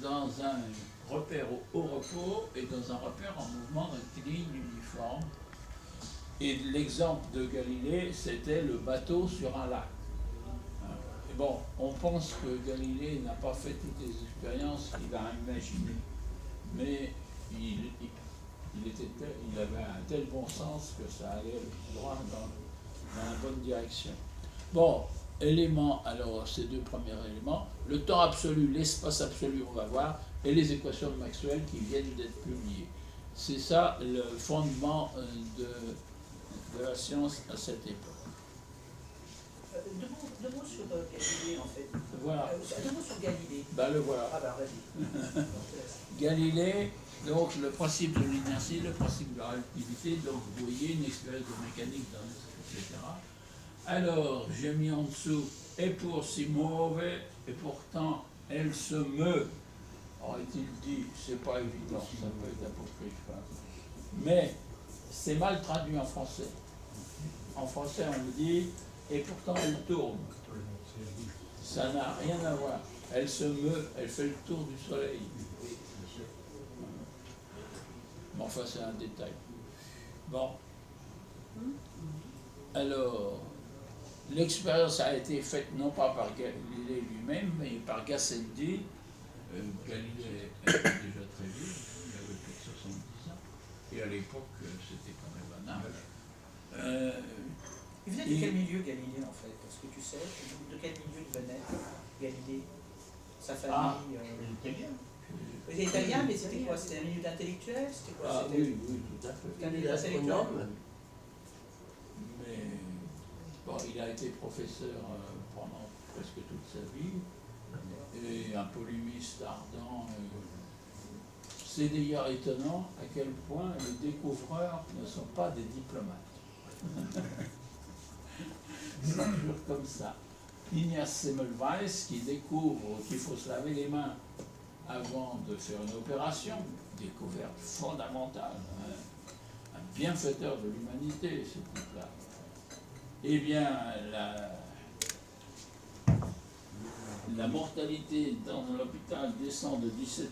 dans un repère au repos et dans un repère en mouvement rectiligne uniforme. Et l'exemple de Galilée, c'était le bateau sur un lac. Et bon, on pense que Galilée n'a pas fait toutes les expériences qu'il a imaginées, mais il avait un tel bon sens que ça allait droit dans la bonne direction. Bon, éléments, alors ces deux premiers éléments, le temps absolu, l'espace absolu, on va voir, et les équations de Maxwell qui viennent d'être publiées. C'est ça le fondement de la science à cette époque. Deux mots sur Galilée, en fait. Voilà. Deux mots sur Galilée. Ben le voilà. Ah bah vas-y. Galilée, donc le principe de l'inertie, le principe de la relativité, donc vous voyez une expérience de mécanique, etc. Alors, j'ai mis en dessous, et pour si mauvais, et pourtant elle se meut. Aurait-il dit, c'est pas évident, ça peut être apocryphe. Mais c'est mal traduit en français. En français, on me dit, et pourtant elle tourne. Ça n'a rien à voir. Elle se meut, elle fait le tour du soleil. Mais enfin, c'est un détail. Bon. Alors, l'expérience a été faite non pas par Galilée lui-même, mais par Gassendi. Galilée était déjà très vieux, il avait plus de 70 ans. Et à l'époque, c'était quand même un âge. Il venait de quel milieu Galilée en fait? Est-ce que tu sais de quel milieu il venait Galilée? Sa famille italien. Il était italien, mais c'était quoi? C'était un milieu d'intellectuels? C'était quoi? Ah oui, oui, tout à fait. Un milieu d'intellectuels. Mais bon, il a été professeur pendant presque toute sa vie, et un polémiste ardent. C'est d'ailleurs étonnant à quel point les découvreurs ne sont pas des diplomates. C'est toujours comme ça. Ignaz Semmelweis, qui découvre qu'il faut se laver les mains avant de faire une opération, découverte fondamentale, hein, un bienfaiteur de l'humanité, ce type-là. Eh bien, la mortalité dans l'hôpital descend de 17%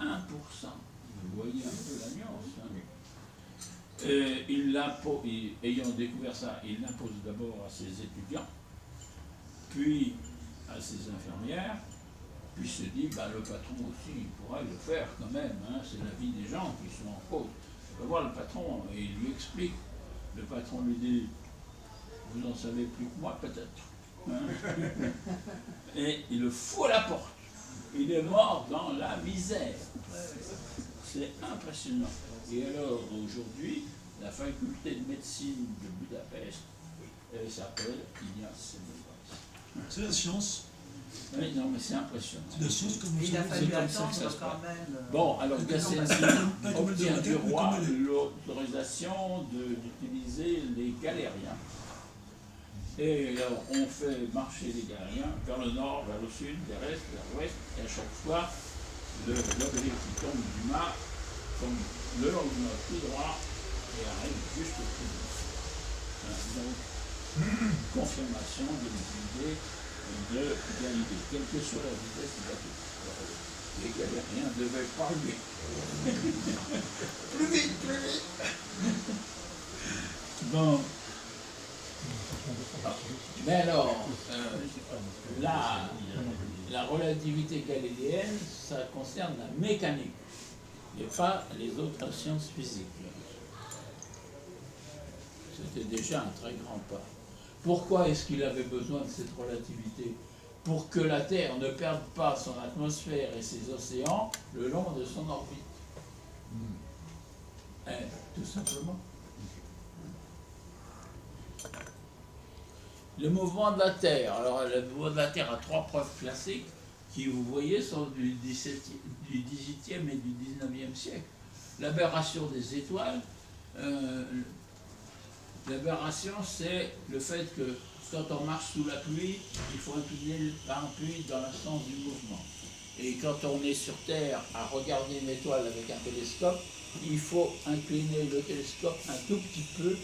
à 1%. Vous voyez un peu la nuance. Hein. Ayant découvert ça, il l'impose d'abord à ses étudiants, puis à ses infirmières, puis se dit, bah, le patron aussi, il pourrait le faire quand même, hein, c'est la vie des gens qui sont en cause. On va voir le patron, et il lui explique. Le patron lui dit, vous en savez plus que moi peut-être. Hein. Et il le fout à la porte. Il est mort dans la misère. C'est impressionnant. Et alors, aujourd'hui, la faculté de médecine de Budapest s'appelle Ignaz Semmelweis. C'est la science. Oui, non, mais c'est impressionnant. La science, comme vous Il a savez. fallu comme ça que ça attendre se quand même. Bon, alors Gassendi obtient du roi l'autorisation d'utiliser les galériens. Et alors, on fait marcher les galériens vers le nord, vers le sud, vers l'est, vers l'ouest, et à chaque fois, l'objet qui tombe du mât tombe le long du mât tout droit et arrive juste au pied du mât. Donc, confirmation de l'idée de Galilée, quelle que soit la vitesse du bateau. Les galériens devaient pas lui. Plus vite, plus vite. Bon. Mais alors, la relativité galiléenne, ça concerne la mécanique, et pas les autres sciences physiques. C'était déjà un très grand pas. Pourquoi est-ce qu'il avait besoin de cette relativité? Pour que la Terre ne perde pas son atmosphère et ses océans le long de son orbite. Tout simplement. Le mouvement de la Terre. Alors, le mouvement de la Terre a trois preuves classiques qui, vous voyez, sont du XVIIIe et du XIXe siècle. L'aberration des étoiles. L'aberration, c'est le fait que quand on marche sous la pluie, il faut incliner le parapluie dans le sens du mouvement. Et quand on est sur Terre à regarder une étoile avec un télescope, il faut incliner le télescope un tout petit peu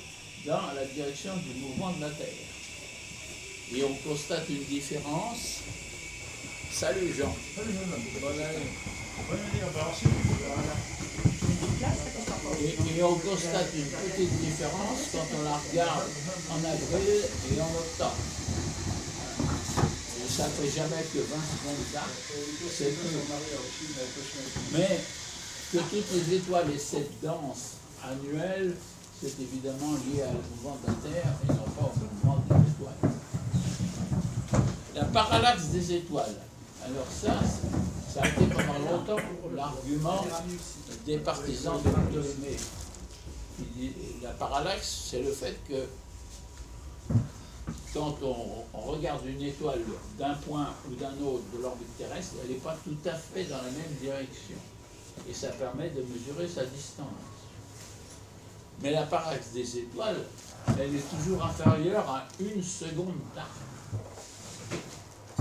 dans la direction du mouvement de la Terre. Et on constate une différence Salut Jean. Bonne année, on va ensuite. Et on constate une petite différence quand on la regarde en avril et en octobre. Et ça ne fait jamais que 20 secondes d'arc, c'est peu. Mais que toutes les étoiles aient cette danse annuelle, c'est évidemment lié à le mouvement de la Terre et non pas au mouvement des étoiles. La parallaxe des étoiles. Alors ça a été pendant longtemps l'argument des partisans de Ptolémée. La parallaxe, c'est le fait que quand on regarde une étoile d'un point ou d'un autre de l'orbite terrestre, elle n'est pas tout à fait dans la même direction. Et ça permet de mesurer sa distance. Mais la parallaxe des étoiles, elle est toujours inférieure à 1 seconde d'arc.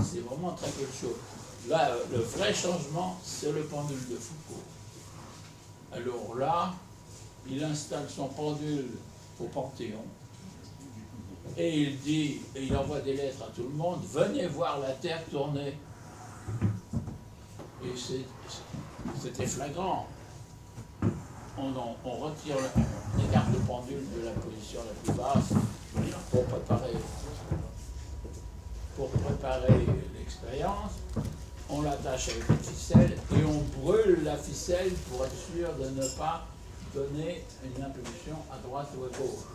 C'est vraiment très peu de choses. Là, le vrai changement, c'est le pendule de Foucault. Alors là, il installe son pendule au Panthéon et il dit, et il envoie des lettres à tout le monde, venez voir la Terre tourner. Et c'était flagrant. On retire, on écarte le pendule de la position la plus basse pour préparer l'expérience. On l'attache avec une ficelle et on brûle la ficelle pour être sûr de ne pas donner une impulsion à droite ou à gauche.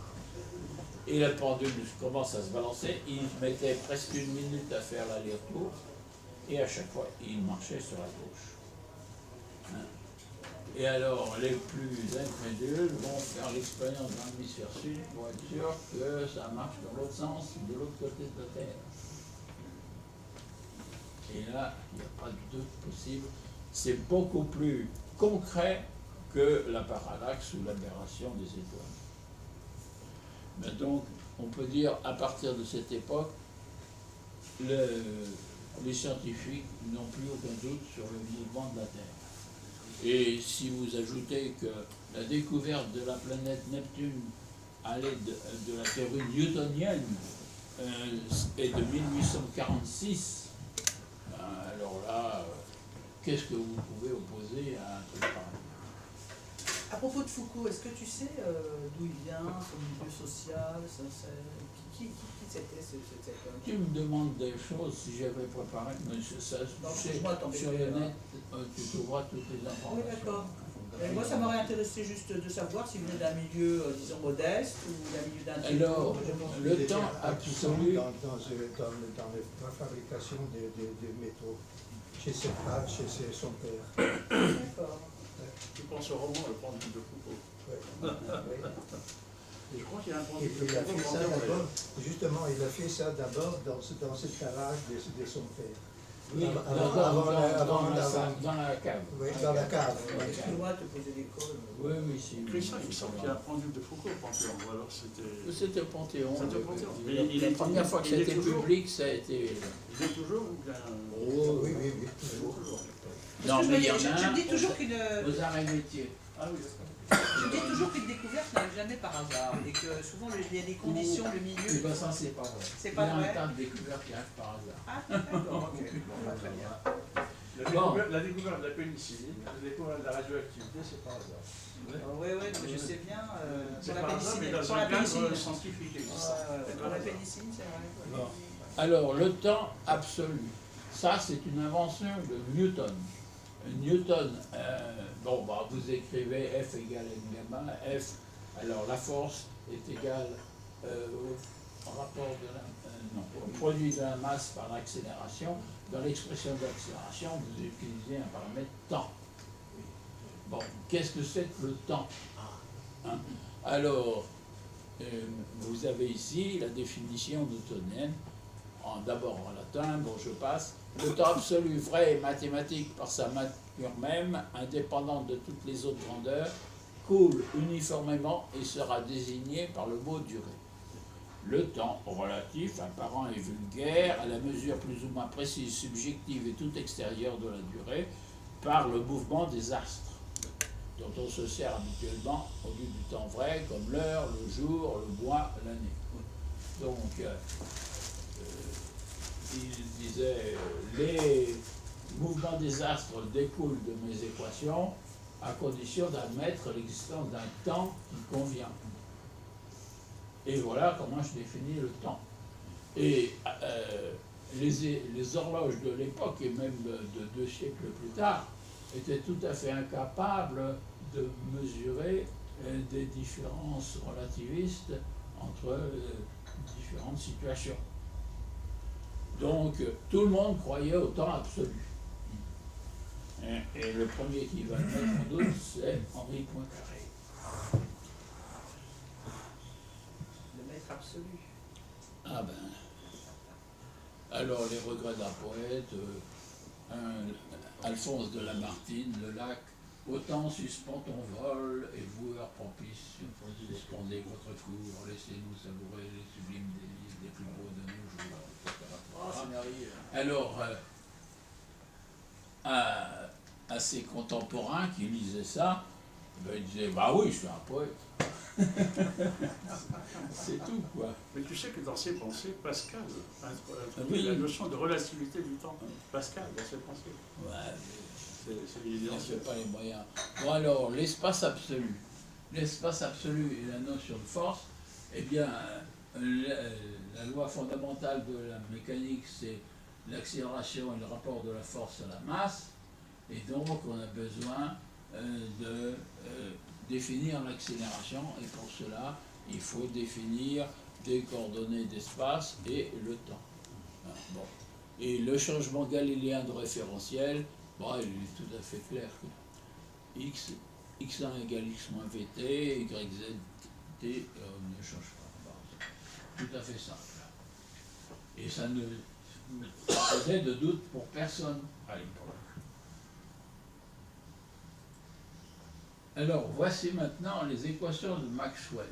Et le pendule commence à se balancer, il mettait presque 1 minute à faire l'aller-retour, et à chaque fois, il marchait sur la gauche. Et alors, les plus incrédules vont faire l'expérience dans l'hémisphère sud pour être sûr que ça marche dans l'autre sens, de l'autre côté de la Terre. Et là, il n'y a pas de doute possible. C'est beaucoup plus concret que la parallaxe ou l'aberration des étoiles. Mais donc, on peut dire, à partir de cette époque, les scientifiques n'ont plus aucun doute sur le mouvement de la Terre. Et si vous ajoutez que la découverte de la planète Neptune à l'aide de la théorie newtonienne est de 1846, alors là, qu'est-ce que vous pouvez opposer à un truc pareil? À propos de Foucault, est-ce que tu sais d'où il vient, son milieu social, qui c'était cet homme? Tu me demandes des choses si j'avais préparé, mais ça, sur le net, tu trouveras toutes les informations. Oui, d'accord. Moi, ça m'aurait intéressé juste de savoir s'il venait d'un milieu, disons, modeste ou d'un milieu d'un type. Alors, le temps absolu. Dans la fabrication des métaux, chez ses frères, chez son père. D'accord. Tu penses au roman Le pendule de Foucault. Ouais. Je crois qu'il y a un Et pendule puis de il a fait Foucault. ça d'abord, justement, il a fait ça d'abord dans cette garage de son père. Oui, Avant dans la cave. Oui, dans la cave. Excuse-moi de te poser des calls. Oui, si. Christian, il me semble qu'il y a un pendule de Foucault au Panthéon, ou alors c'était... C'était au Panthéon. C'était au Panthéon. La première fois que ça a été public, ça a été... Il est toujours ou bien... Oh, oui, toujours. Non, mais il y en a Je un dis toujours qu'une aux arts et métiers. Ah oui, d'accord. je dis toujours qu'une découverte n'arrive jamais par hasard et que souvent il y a des conditions, le Eh milieu. ben ça, c'est pas vrai. C'est Il y pas a un vrai. tas de découvertes qui arrivent par hasard. Ah, d'accord, ok. Bon, très bien. La découverte de la pénicilline, la découverte de la radioactivité, c'est par hasard. Oui, je sais bien. C'est Pour la par hasard, mais pénicilline, dans pour un la cadre pénicilline. scientifique existant. Pour la pénicilline, c'est vrai. Bon. Alors, le temps absolu, ça, c'est une invention de Newton. Newton, vous écrivez F égale m gamma, F, alors la force est égale au rapport de au produit de la masse par l'accélération. Dans l'expression de l'accélération, vous utilisez un paramètre temps. Bon, qu'est-ce que c'est que le temps? Hein? Alors, vous avez ici la définition newtonienne, d'abord en latin, bon je passe. Le temps absolu, vrai et mathématique par sa nature même, indépendante de toutes les autres grandeurs, coule uniformément et sera désigné par le mot durée. Le temps relatif, apparent et vulgaire, à la mesure plus ou moins précise, subjective et tout extérieure de la durée, par le mouvement des astres, dont on se sert habituellement au lieu du temps vrai, comme l'heure, le jour, le mois, l'année. Donc, il disait les mouvements des astres découlent de mes équations à condition d'admettre l'existence d'un temps qui convient. Et voilà comment je définis le temps. Et les horloges de l'époque, et même de 2 siècles plus tard, étaient tout à fait incapables de mesurer des différences relativistes entre différentes situations. Donc, tout le monde croyait au temps absolu. Et le premier qui va le mettre en doute, c'est Henri Poincaré. Le maître absolu. Ah ben. Alors, les regrets d'un poète, Alphonse de Lamartine, Le Lac, autant suspend ton vol, et voueur propice, suspendez votre cour, laissez-nous savourer les sublimes délices des plus beaux de nos jours, etc. Alors, à ses contemporains qui lisaient ça, ben, ils disaient, bah oui, je suis un poète. C'est tout, quoi. Mais tu sais que dans ses pensées, Pascal oui. La notion de relativité du temps. Pascal, dans ses pensées. Ouais, C'est il l'évidence. n'en fait pas les moyens. Bon alors, l'espace absolu. L'espace absolu et la notion de force, eh bien, la loi fondamentale de la mécanique, c'est l'accélération et le rapport de la force à la masse. Et donc, on a besoin de définir l'accélération. Et pour cela, il faut définir des coordonnées d'espace et le temps. Bon. Et le changement galiléen de référentiel, bon, il est tout à fait clair que x1 égale x moins vt, yz t ne change pas. Bon, tout à fait simple. Et ça ne faisait de doute pour personne à l'époque. Alors, voici maintenant les équations de Maxwell.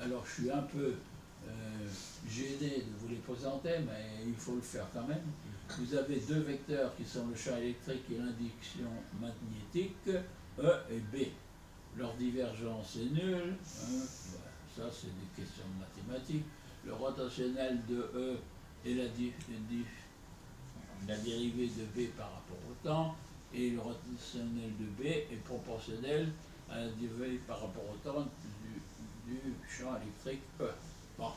Alors, je suis un peu gêné de vous les présenter, mais il faut le faire quand même. Vous avez 2 vecteurs qui sont le champ électrique et l'induction magnétique, E et B. Leur divergence est nulle. Ça, c'est des questions de mathématiques. Le rotationnel de E est la dérivée de B par rapport au temps, et le rotationnel de B est proportionnel à la dérivée par rapport au temps du champ électrique E. Bon.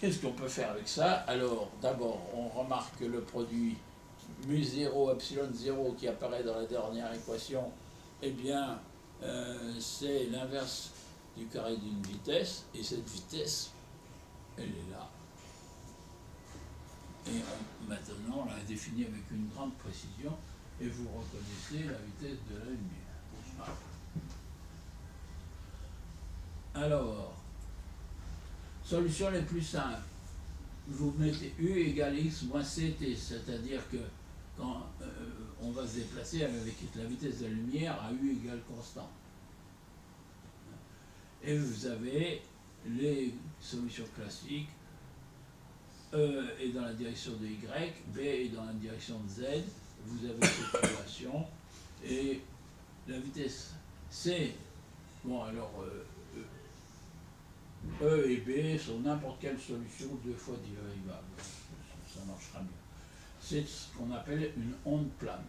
Qu'est-ce qu'on peut faire avec ça? Alors, d'abord, on remarque que le produit mu0 epsilon 0 qui apparaît dans la dernière équation, eh bien, c'est l'inverse du carré d'une vitesse, et cette vitesse, elle est là. Et maintenant, on l'a définie avec une grande précision, et vous reconnaissez la vitesse de la lumière. Voilà. Alors, solution les plus simples. Vous mettez U égale X moins CT, c'est-à-dire que quand on va se déplacer avec la vitesse de la lumière à U égale constant. Et vous avez les solutions classiques. E est dans la direction de Y, B est dans la direction de Z. Vous avez cette relation. Et la vitesse C, bon alors E et B sont n'importe quelle solution 2 fois dérivable. Ça marchera mieux. C'est ce qu'on appelle une onde plane.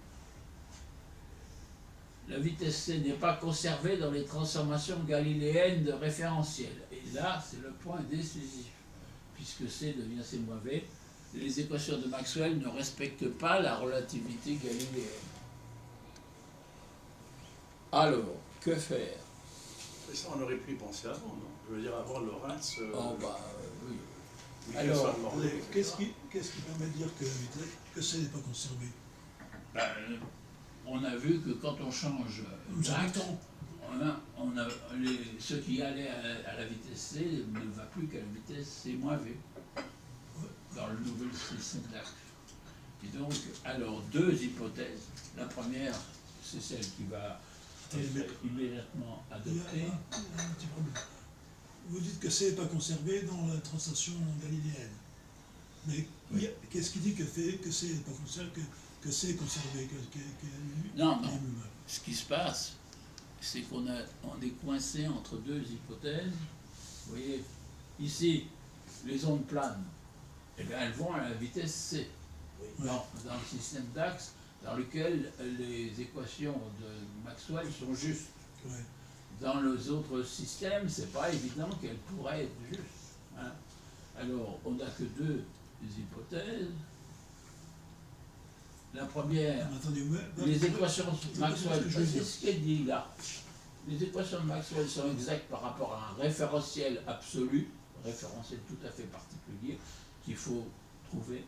La vitesse C n'est pas conservée dans les transformations galiléennes de référentiel. Et là, c'est le point décisif. Puisque C devient C moins V, les équations de Maxwell ne respectent pas la relativité galiléenne. Alors, que faire? Ça, on aurait pu y penser avant, non? Je veux dire, avant Lorentz. Oh, bah, oui. Michelson, Alors, Morley. Qu'est-ce qui permet de dire que ça n'est pas conservé? On a vu que quand on change d'axe, ce qui allait à la vitesse C ne va plus qu'à la vitesse C moins V dans le nouvel système d'axe. Et donc, alors, 2 hypothèses. La première, c'est celle qui va être immédiatement adoptée. Il y a un petit problème. Vous dites que C n'est pas conservé dans la translation galiléenne. Mais qu'est-ce qui dit que C n'est pas conservé, que C est conservé, Non. Ce qui se passe, c'est qu'on est coincé entre 2 hypothèses. Vous voyez, ici, les ondes planes, eh bien, elles vont à la vitesse c, Oui. dans le système d'axe dans lequel les équations de Maxwell sont justes. Ouais. Dans les autres systèmes, c'est pas évident qu'elles pourraient être justes. Hein. Alors, on n'a que deux hypothèses. La première, Mais attendez, les équations de parce Maxwell, que je veux c'est dire. ce qu'elle dit là. Les équations de Maxwell sont exactes par rapport à un référentiel absolu, référentiel tout à fait particulier, qu'il faut trouver,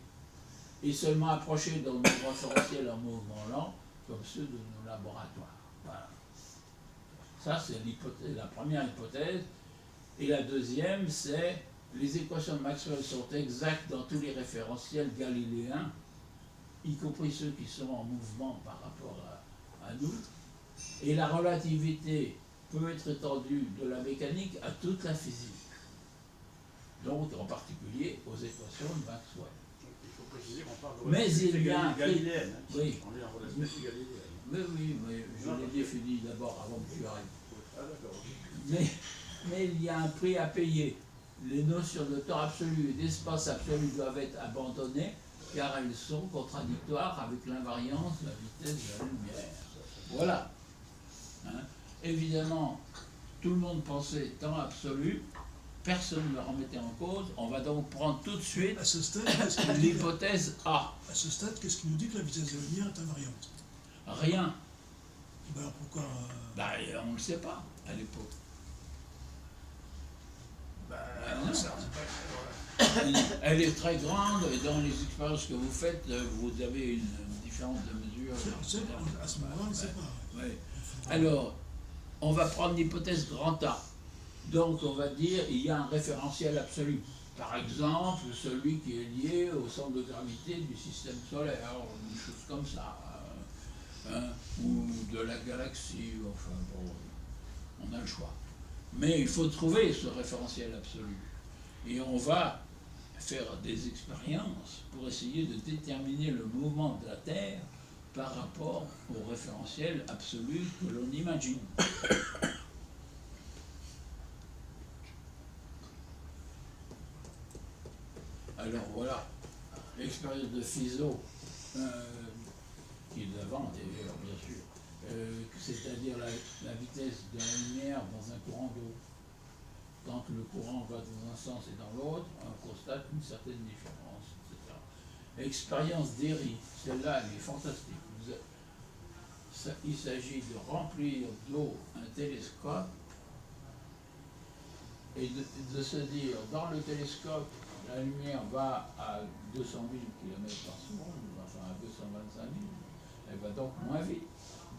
et seulement approcher dans nos référentiels en mouvement lent, comme ceux de nos laboratoires. Voilà. Ça, c'est la première hypothèse. Et la deuxième, c'est les équations de Maxwell sont exactes dans tous les référentiels galiléens, y compris ceux qui sont en mouvement par rapport à nous. Et la relativité peut être étendue de la mécanique à toute la physique. Donc, en particulier aux équations de Maxwell. Il faut préciser qu'on parle de Mais il y a un galiléenne. Oui. On est en relativité galiléenne. Mais je l'ai défini d'abord avant que tu arrives. Ah d'accord. Mais il y a un prix à payer. Les notions de temps absolu et d'espace absolu doivent être abandonnées car elles sont contradictoires avec l'invariance de la vitesse de la lumière. Voilà. Hein. Évidemment, tout le monde pensait temps absolu, personne ne le remettait en cause. On va donc prendre tout de suite À ce stade, qu'est-ce qui nous dit que- l'hypothèse A. à ce stade, qu'est-ce qui nous dit que la vitesse de la lumière est invariante? Rien. Ben alors pourquoi Bah, on ne le sait pas à l'époque. Ben, ça, Elle est très grande et dans les expériences que vous faites, vous avez une différence de mesure. à ce moment-là, on ne sait pas. Ouais. Alors, on va prendre l'hypothèse grand A. Donc, on va dire il y a un référentiel absolu. Par exemple, celui qui est lié au centre de gravité du système solaire, ou une chose comme ça, hein, ou de la galaxie, enfin bon, on a le choix. Mais il faut trouver ce référentiel absolu. Et on va faire des expériences pour essayer de déterminer le mouvement de la Terre par rapport au référentiel absolu que l'on imagine. Alors voilà, l'expérience de Fizeau, qui est d'avant d'ailleurs, bien sûr, c'est-à-dire la vitesse de la lumière dans un courant d'eau. Quand le courant va dans un sens et dans l'autre, on constate une certaine différence, etc. Expérience d'Erie, celle-là, elle est fantastique. Il s'agit de remplir d'eau un télescope et de se dire, dans le télescope, la lumière va à 200 000 km par seconde, enfin à 225 000, elle va donc moins vite.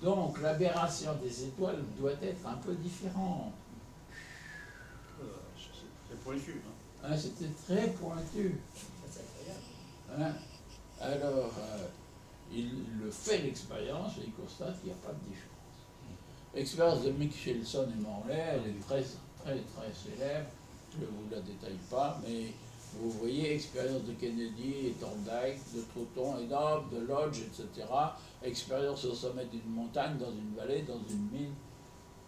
Donc l'aberration des étoiles doit être un peu différente. C'est pointu. Hein. Hein, c'était très pointu. Ça, c'est incroyable. Hein. Alors, il le fait l'expérience et il constate qu'il n'y a pas de différence. L'expérience de Michelson et Morley, elle est très, très, très célèbre. Je ne vous la détaille pas, mais vous voyez, expérience de Kennedy et Thorndike, de Troughton et Noble, de Lodge, etc. Expérience au sommet d'une montagne, dans une vallée, dans une mine.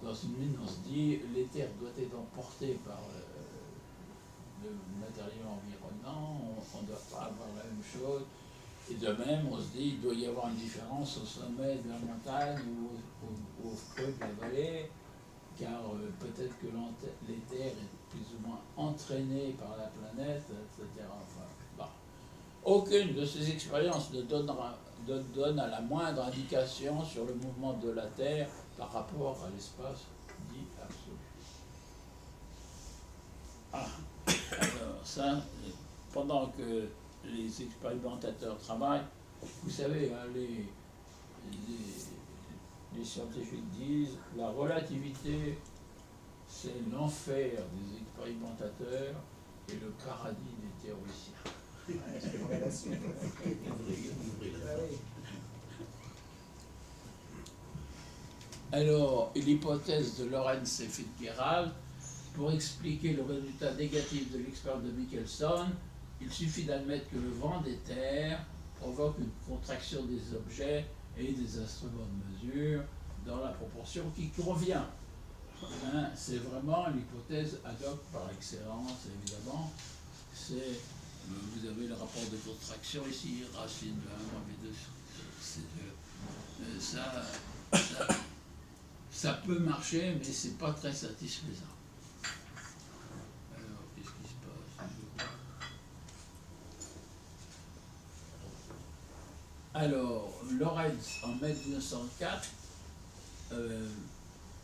Dans une mine, on se dit, l'éther doit être emporté par le matériau environnant, on ne doit pas avoir la même chose. Et de même, on se dit, il doit y avoir une différence au sommet de la montagne ou au creux de la vallée, car peut-être que l'éther est plus ou moins entraîné par la planète, etc. Enfin, bah. Aucune de ces expériences ne donne à la moindre indication sur le mouvement de la Terre par rapport à l'espace dit absolu. Ah, alors ça, pendant que les expérimentateurs travaillent, vous savez, hein, les scientifiques disent la relativité, c'est l'enfer des expérimentateurs et le paradis des théoriciens. Ouais, c'est une relation. Ah oui. Alors, l'hypothèse de Lorentz et Fitzgerald, pour expliquer le résultat négatif de l'expérience de Michelson, il suffit d'admettre que le vent des terres provoque une contraction des objets et des instruments de mesure dans la proportion qui convient. Hein, c'est vraiment l'hypothèse ad hoc par excellence, évidemment. C'est Vous avez le rapport de contraction ici, racine de 1 moins B2 sur C2. Ça peut marcher, mais c'est pas très satisfaisant. Alors, qu'est-ce qui se passe? Alors, Lorenz, en mai 1904,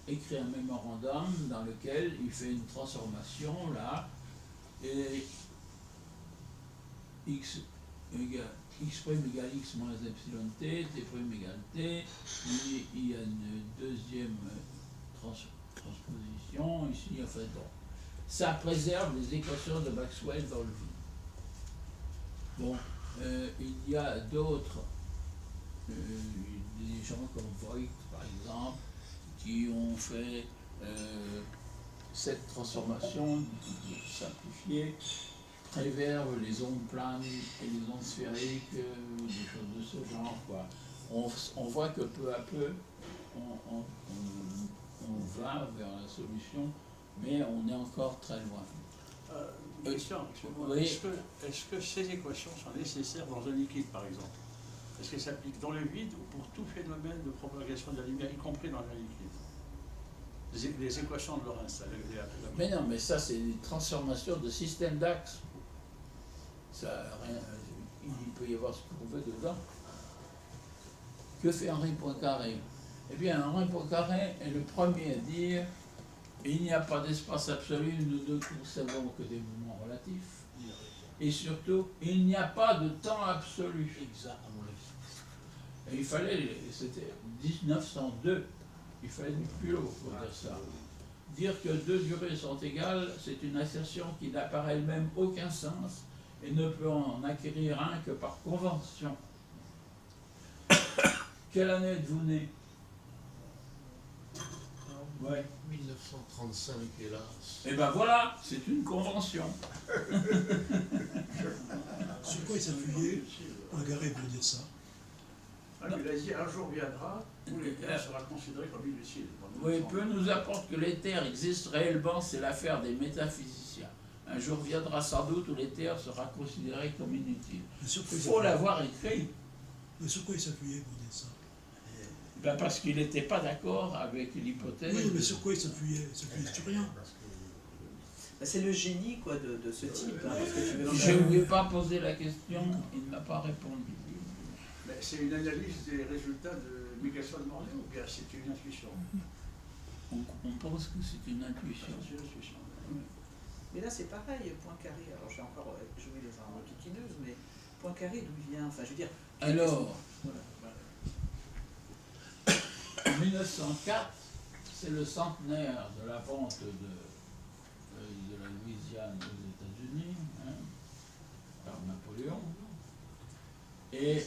écrit un mémorandum dans lequel il fait une transformation là, et x prime égale x moins epsilon t, t prime égale t, et il y a une deuxième transposition ici, enfin bon. Ça préserve les équations de Maxwell dans le vide. Bon, il y a d'autres, des gens comme Voigt par exemple, qui ont fait cette transformation simplifiée, préserve les ondes planes et les ondes sphériques, des choses de ce genre, quoi. On voit que peu à peu, on va vers la solution, mais on est encore très loin. Une question, excusez-moi. Oui. Est-ce que ces équations sont nécessaires dans un liquide, par exemple? Est-ce qu'elles s'appliquent dans le vide ou pour tout phénomène de propagation de la lumière, y compris dans un liquide? Les équations de Lorentz. Mais non, mais ça, c'est une transformation de système d'axe. Il peut y avoir ce qu'on veut dedans. Que fait Henri Poincaré? Eh bien, Henri Poincaré est le premier à dire il n'y a pas d'espace absolu, nous ne concevons que des mouvements relatifs. Et surtout, il n'y a pas de temps absolu. Exactement. Et il fallait, c'était 1902, il fallait du plus haut pour dire ça. Dire que deux durées sont égales, c'est une assertion qui n'a par elle-même aucun sens et ne peut en acquérir un que par convention. Quelle année êtes-vous né? Ouais. 1935, hélas. Et ben voilà, c'est une convention. Sur quoi il s'appuyait Poincaré pour dire ça? Il a dit un jour viendra où l'éther sera considéré comme inutile. Oui, peu nous apporte que l'éther existe réellement, c'est l'affaire des métaphysiciens. Un jour viendra sans doute où l'éther sera considéré comme inutile. Mais sur quoi Il il faut s'appuyait? l'avoir écrit. Mais sur quoi il s'appuyait pour dire ça? Ben parce qu'il n'était pas d'accord avec l'hypothèse. Oui, mais sur quoi il s'appuyait? Il s'appuyait sur rien. Bah, c'est le génie quoi, de ce type. Hein, parce que tu veux dans Je ne lui ai pas posé la question, il ne m'a pas répondu. Mais c'est une analyse des résultats de Michelson de Morley ou bien c'est une intuition? On pense que c'est une intuition. C'est une intuition. Mais là c'est pareil, Poincaré, alors j'ai encore joué les armes piquineuses, mais Poincaré d'où il vient? Enfin je veux dire. Alors, Voilà. en 1904, c'est le centenaire de la vente de la Louisiane aux États-Unis, hein, par Napoléon. Et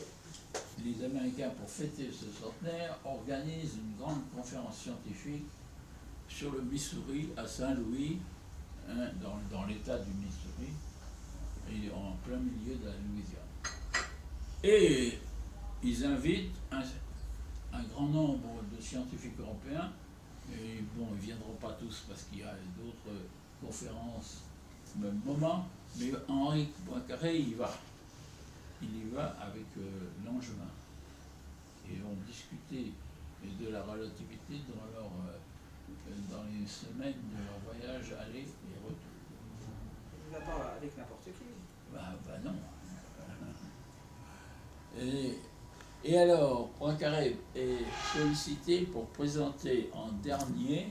les Américains, pour fêter ce centenaire, organisent une grande conférence scientifique sur le Missouri, à Saint-Louis, hein, dans l'État du Missouri, et en plein milieu de la Louisiane. Et ils invitent un grand nombre de scientifiques européens, et bon, ils ne viendront pas tous parce qu'il y a d'autres conférences au même moment, mais Henri Poincaré y va. Il y va avec Langevin. Et ils vont discuter de la relativité dans les semaines de leur voyage aller et retour. Il ne va pas avec n'importe qui. Bah non. Et alors, Poincaré est sollicité pour présenter en dernier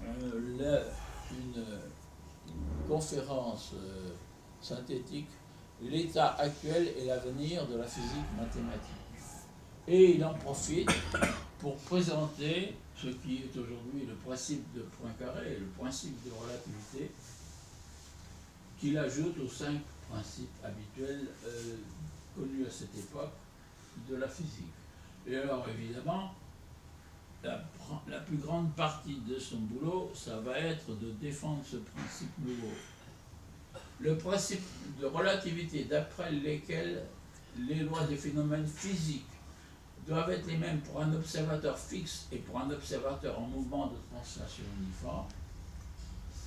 une conférence synthétique, l'état actuel et l'avenir de la physique mathématique. Et il en profite pour présenter ce qui est aujourd'hui le principe de Poincaré, le principe de relativité, qu'il ajoute aux 5 principes habituels connus à cette époque de la physique. Et alors évidemment, la plus grande partie de son boulot, ça va être de défendre ce principe nouveau. Le principe de relativité d'après lequel les lois des phénomènes physiques doivent être les mêmes pour un observateur fixe et pour un observateur en mouvement de translation uniforme,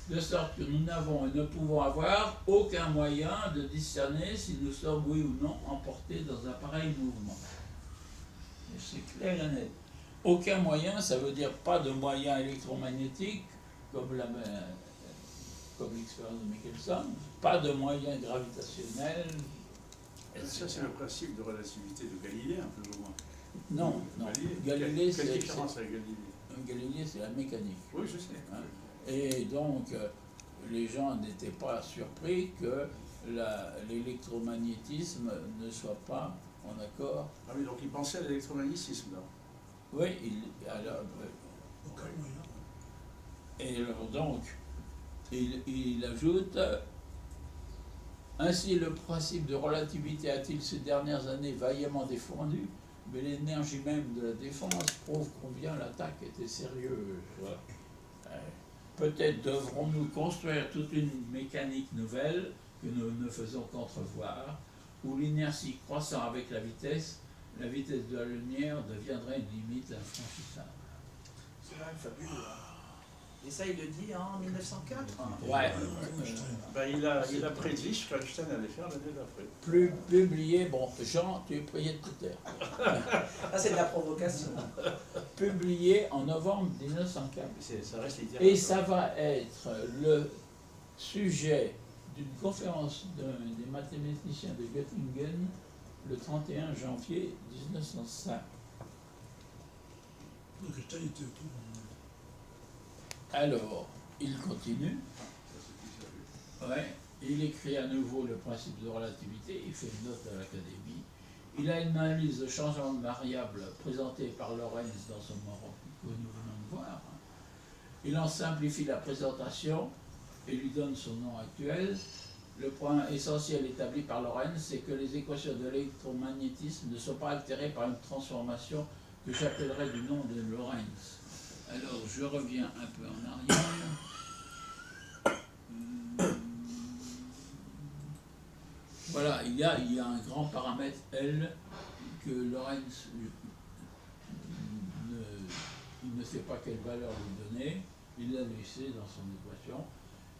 de sorte que nous n'avons et ne pouvons avoir aucun moyen de discerner si nous sommes oui ou non emportés dans un pareil mouvement. Et c'est clair et net. Aucun moyen, ça veut dire pas de moyen électromagnétique, comme l'expérience de Michelson, pas de moyen gravitationnel. Ça, c'est le principe de relativité de Galilée, un peu ou moins. Non, non. Galilée, quelle différence avec Galilée? Galilée, c'est la mécanique. Oui, je sais. Hein. Et donc, les gens n'étaient pas surpris que l'électromagnétisme ne soit pas en accord. Ah oui, donc ils pensaient à l'électromagnétisme, là. Oui, alors, Aucun moyen. et alors donc, il ajoute, ainsi le principe de relativité a-t-il ces dernières années vaillamment défendu, mais l'énergie même de la défense prouve combien l'attaque était sérieuse. Peut-être devrons-nous construire toute une mécanique nouvelle que nous ne faisons qu'entrevoir, où l'inertie croissant avec la vitesse de la lumière deviendrait une limite infranchissable. C'est quand même fabuleux. Hein. Et ça, il le dit en 1904. Ouais. Ben, il a prédit qu'Einstein allait faire l'année d'après. Plus publié, bon, Jean, tu es prié de te taire. Ah, c'est de la provocation. Publié en novembre 1904. Ça reste littéraire. Et ça va être le sujet d'une conférence des mathématiciens de Göttingen le 31 janvier 1905. Donc Einstein était autour. Alors, il continue. Ouais, il écrit à nouveau le principe de relativité, il fait une note à l'Académie. Il a une analyse de changement de variable présentée par Lorentz dans son Morocco que nous venons de voir. Il en simplifie la présentation et lui donne son nom actuel. Le point essentiel établi par Lorentz, c'est que les équations de l'électromagnétisme ne sont pas altérées par une transformation que j'appellerais du nom de Lorentz. Alors, je reviens un peu en arrière. Voilà, il y a un grand paramètre L que Lorentz ne sait pas quelle valeur lui donner. Il l'a laissé dans son équation.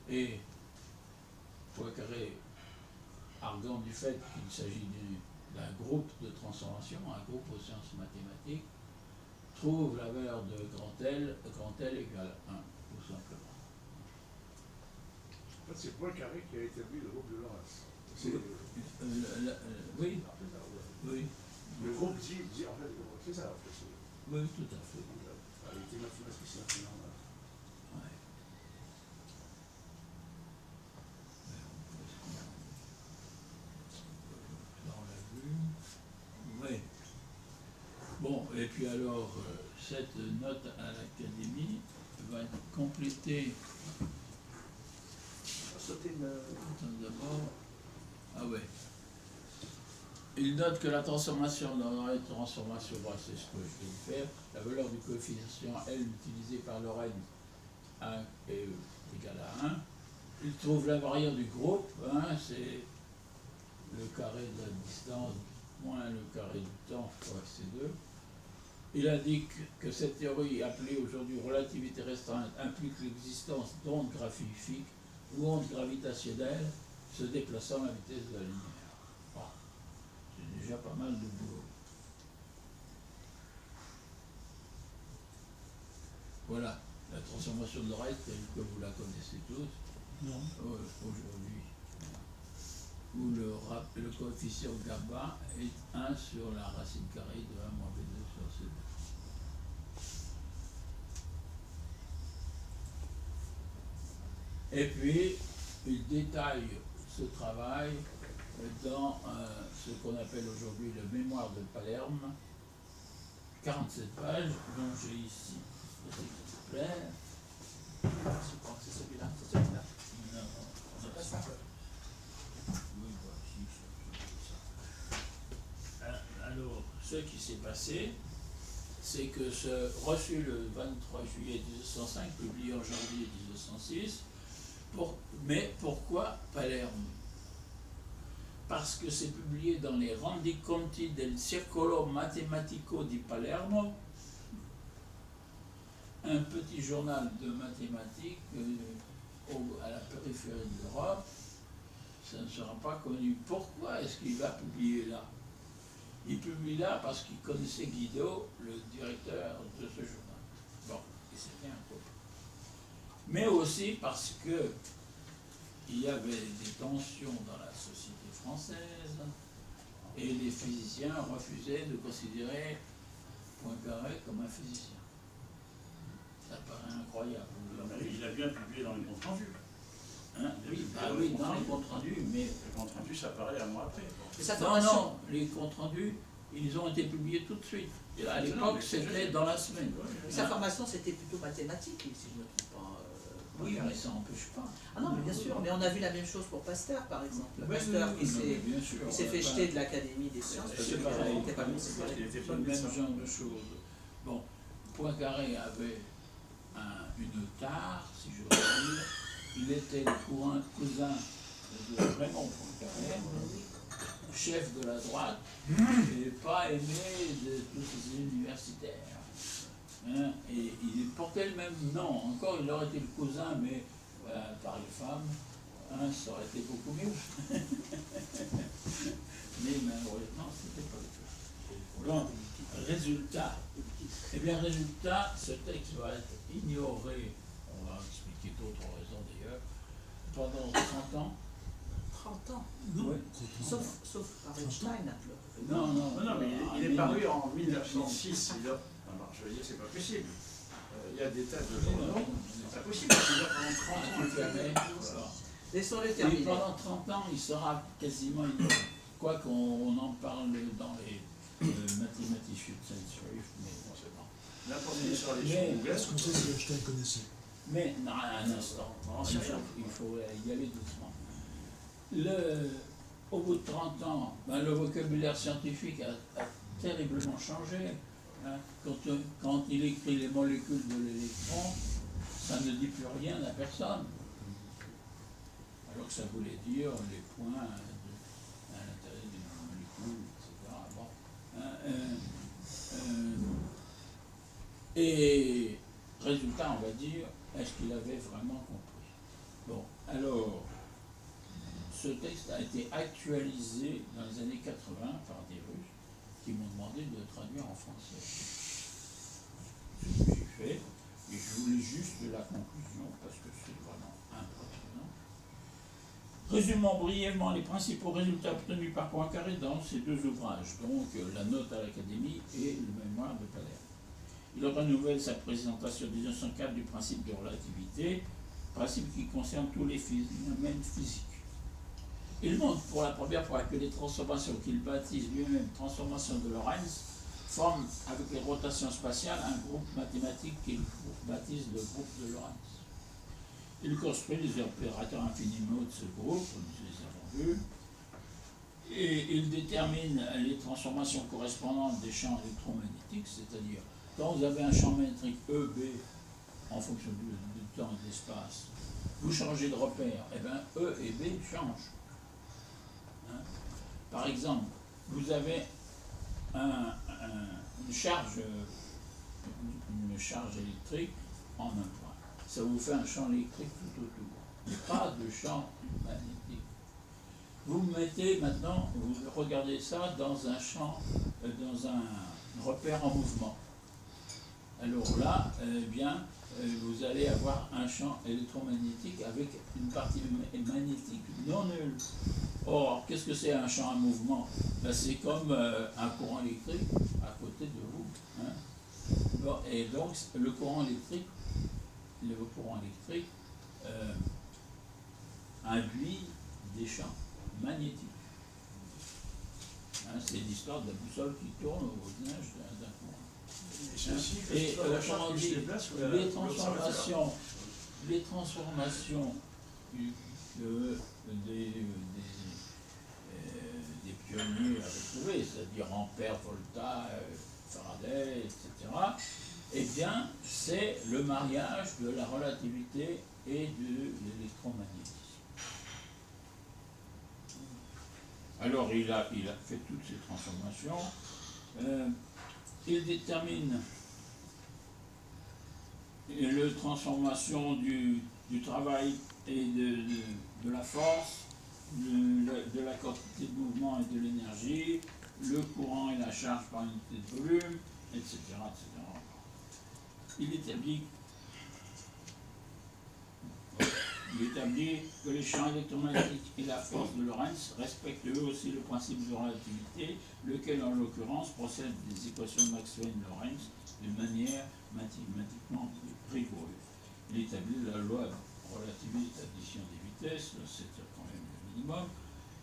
Et Poincaré, arguant du fait qu'il s'agit d'un groupe de transformation, un groupe aux sciences mathématiques, trouve la valeur de grand L égale 1, tout simplement. En fait, c'est Poincaré qui a établi le groupe de Lorentz. Oui, oui, Le groupe dit en fait, c'est ça, en fait. oui, tout à fait. Il était mathématicien, c'est normal. Ouais. Là, on l'a vu. Oui. Bon, et puis alors, cette note à l'Académie va être complétée. Attends d'abord. Ah ouais. Il note que la transformation dans la transformation, c'est ce que je vais faire, la valeur du coefficient L utilisé par Lorentz est égale à 1. Il trouve l'invariant du groupe, c'est le carré de la distance moins le carré du temps fois C2. Il indique que cette théorie appelée aujourd'hui relativité restreinte implique l'existence d'ondes graphiques ou ondes gravitationnelles se déplaçant à la vitesse de la lumière. Bon, c'est déjà pas mal de boulot. Voilà, la transformation de Lorentz telle que vous la connaissez tous, Non. aujourd'hui, où le coefficient gamma est 1 sur la racine carrée de 1 moins B2 sur C2. Et puis, il détaille ce travail dans ce qu'on appelle aujourd'hui le mémoire de Palerme, 47 pages, dont j'ai ici l'exemplaire. C'est celui-là, c'est celui-là. Non, C'est pas ça. oui, voici ça. Alors, ce qui s'est passé, c'est que ce reçu le 23 juillet 1905, publié en janvier 1906, mais pourquoi Palerme? Parce que c'est publié dans les Rendiconti del Circolo Matematico di Palermo, un petit journal de mathématiques à la périphérie de l'Europe, ça ne sera pas connu. Pourquoi est-ce qu'il va publier là? Il publie là parce qu'il connaissait Guido, le directeur de ce journal. Bon, et c'était un copain. Mais aussi parce que il y avait des tensions dans la société française et les physiciens refusaient de considérer Poincaré comme un physicien. Ça paraît incroyable. Non, mais il a bien publié dans les comptes rendus. Hein? Oui, dans les comptes rendus, mais... Les comptes rendus, ça apparaît un mois après. Et sa Non, formation, non, les comptes rendus, ils ont été publiés tout de suite. Et à l'époque, c'était dans la semaine. sa formation, c'était plutôt mathématique, si je ne me trompe pas. Oui, mais ça n'empêche pas. Ah non, mais bien sûr, mais on a vu la même chose pour Pasteur, par exemple. Oui, Pasteur oui, qui oui, bien sûr. s'est fait jeter de l'Académie des sciences parce C'est qu'il pareil. n'était pas Il considéré. était C'est pas le même médecin. genre de choses. Bon, Poincaré avait une tare, si je veux dire. Il était le cousin de Raymond Poincaré, chef de la droite, et pas aimé de tous ces universitaires. Hein, et il portait le même nom. Encore, il aurait été le cousin, mais par les femmes, hein, ça aurait été beaucoup mieux. Mais malheureusement, c'était pas le cas. Donc, résultat. Eh bien, résultat, ce texte va être ignoré, on va expliquer d'autres raisons d'ailleurs, pendant 30 ans. 30 ans, Non, Oui. sauf par Einstein. Non, non, Non, non, mais il est mais- paru en 1906. Alors, je veux dire, c'est pas possible. Il y a des tas de journaux. C'est pas possible. C'est-à-dire pendant 30 ans, Ah, tu avais- voilà. Laissons-le Et terminer. pendant 30 ans, il sera quasiment ignoré. Quoi qu'on en parle dans les Mathematischen Zeitschrift, mais bon, c'est bon. N'importe qui sur les Mais- choses. Est-ce qu'on sait si Einstein connaissait? Mais, non, un instant, il faut y aller doucement. Au bout de 30 ans, le vocabulaire scientifique a terriblement changé. Hein. Quand il écrit les molécules de l'électron, ça ne dit plus rien à personne. Alors que ça voulait dire les points à l'intérieur des molécules, etc. Bon. Et résultat, on va dire, est-ce qu'il avait vraiment compris? Bon, alors, ce texte a été actualisé dans les années 80 par des Russes qui m'ont demandé de le traduire en français. Ce que j'ai fait, et je voulais juste la conclusion parce que c'est vraiment impressionnant. Résumons brièvement les principaux résultats obtenus par Poincaré dans ces deux ouvrages, donc La note à l'Académie et Le mémoire de Palerme. Il renouvelle sa présentation de 1904 du principe de relativité, principe qui concerne tous les phénomènes physiques. Il montre pour la première fois que les transformations qu'il baptise lui-même transformations de Lorentz forment avec les rotations spatiales un groupe mathématique qu'il baptise le groupe de Lorentz. Il construit les opérateurs infiniment de ce groupe, nous les avons vus, et il détermine les transformations correspondantes des champs électromagnétiques, c'est-à-dire quand vous avez un champ métrique EB en fonction du temps et de l'espace, vous changez de repère, et bien E et B changent. Hein? Par exemple, vous avez une charge électrique en un point. Ça vous fait un champ électrique tout autour. Mais pas de champ magnétique. Vous mettez maintenant, vous regardez ça dans un champ, dans un repère en mouvement. Alors là, eh bien, vous allez avoir un champ électromagnétique avec une partie magnétique non nulle. Or, qu'est-ce que c'est un champ en mouvement? Ben, c'est comme un courant électrique à côté de vous. Hein. Bon, et donc, le courant électrique induit des champs magnétiques. Hein, c'est l'histoire de la boussole qui tourne au voisinage d'un courant. Et autrement dit, les transformations que des pionniers avaient trouvées, c'est-à-dire Ampère, Volta, Faraday, etc., eh bien, c'est le mariage de la relativité et de l'électromagnétisme. Alors, il a fait toutes ces transformations. Il détermine et la transformation du travail et de la force, de la quantité de mouvement et de l'énergie, le courant et la charge par unité de volume, etc. Il établit que les champs électromagnétiques et la force de Lorentz respectent eux aussi le principe de relativité, lequel en l'occurrence procède des équations de Maxwell-Lorentz de manière mathématiquement rigoureuse. Il établit la loi de relativité d'addition des vitesses, c'est quand même le minimum.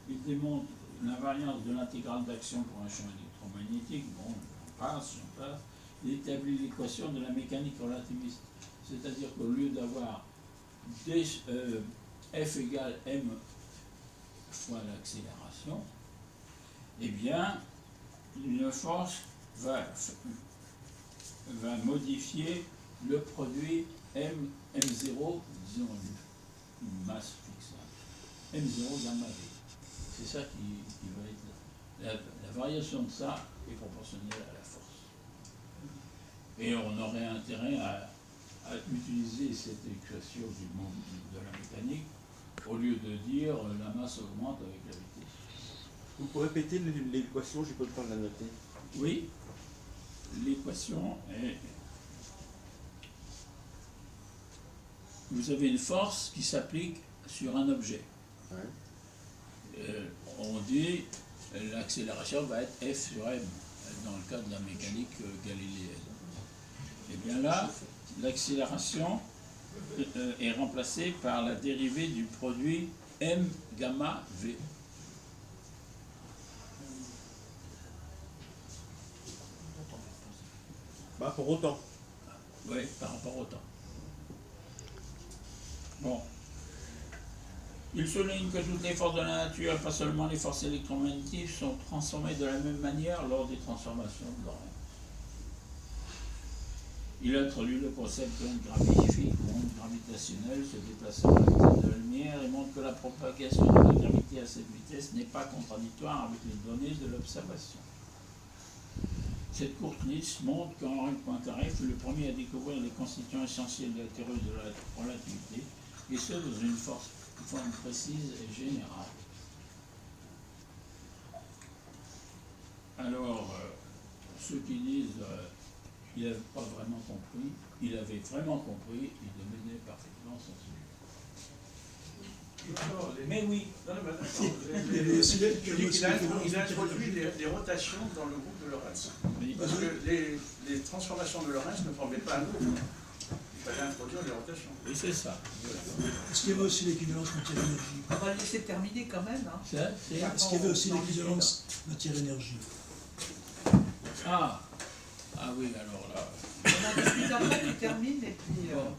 Il démontre l'invariance de l'intégrale d'action pour un champ électromagnétique, bon, j'en passe. Il établit l'équation de la mécanique relativiste, c'est-à-dire qu'au lieu d'avoir F égale m fois l'accélération, eh bien, une force va modifier le produit M0, disons une masse fixe, M0 gamma V. C'est ça qui va être la variation de ça est proportionnelle à la force. Et on aurait intérêt à utiliser cette équation du monde de la mécanique au lieu de dire la masse augmente avec la vitesse. Vous pouvez répéter l'équation, j'ai pas le temps de la noter. Oui, l'équation est... Vous avez une force qui s'applique sur un objet. Ouais. On dit l'accélération va être F sur m dans le cas de la mécanique galiléenne. Et bien là, l'accélération est remplacée par la dérivée du produit m gamma v. Par rapport au temps. Oui, par rapport au temps. Bon. Il souligne que toutes les forces de la nature, pas seulement les forces électromagnétiques, sont transformées de la même manière lors des transformations de Lorentz. Il introduit le concept d'onde gravifique ou onde gravitationnelle se déplaçant à la vitesse de la lumière et montre que la propagation de la gravité à cette vitesse n'est pas contradictoire avec les données de l'observation. Cette courte liste montre qu'Henri Poincaré fut le premier à découvrir les constituants essentiels de la théorie de la relativité, et ce dans une forme précise et générale. Alors, ceux qui disent qu'il n'avait pas vraiment compris, il avait vraiment compris, il dominait parfaitement son sujet. Mais oui. Non, mais d'accord. Il a introduit des rotations dans le groupe de Lorentz. Parce que les transformations de Lorentz ne formaient pas un groupe. Il fallait introduire des rotations. Et c'est ça. Est-ce qu'il y avait aussi l'équivalence matière-énergie? On va le laisser terminer quand même. Hein. Est-ce qu'il y avait aussi l'équivalence matière-énergie? Ah oui, alors là. On a discuté après, tu termines et puis... Bon.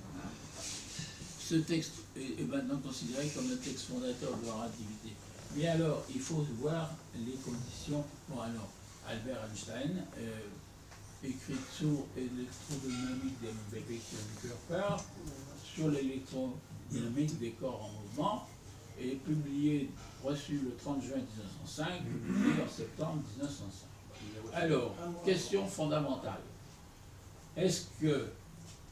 Ce texte est maintenant considéré comme le texte fondateur de la relativité. Mais alors, il faut voir les conditions. Bon, alors, Albert Einstein, écrit sur l'électrodynamique des vecteurs du Körper, sur l'électrodynamique des corps en mouvement, et publié, reçu le 30 juin 1905, publié en septembre 1905. Alors, question fondamentale. Est-ce que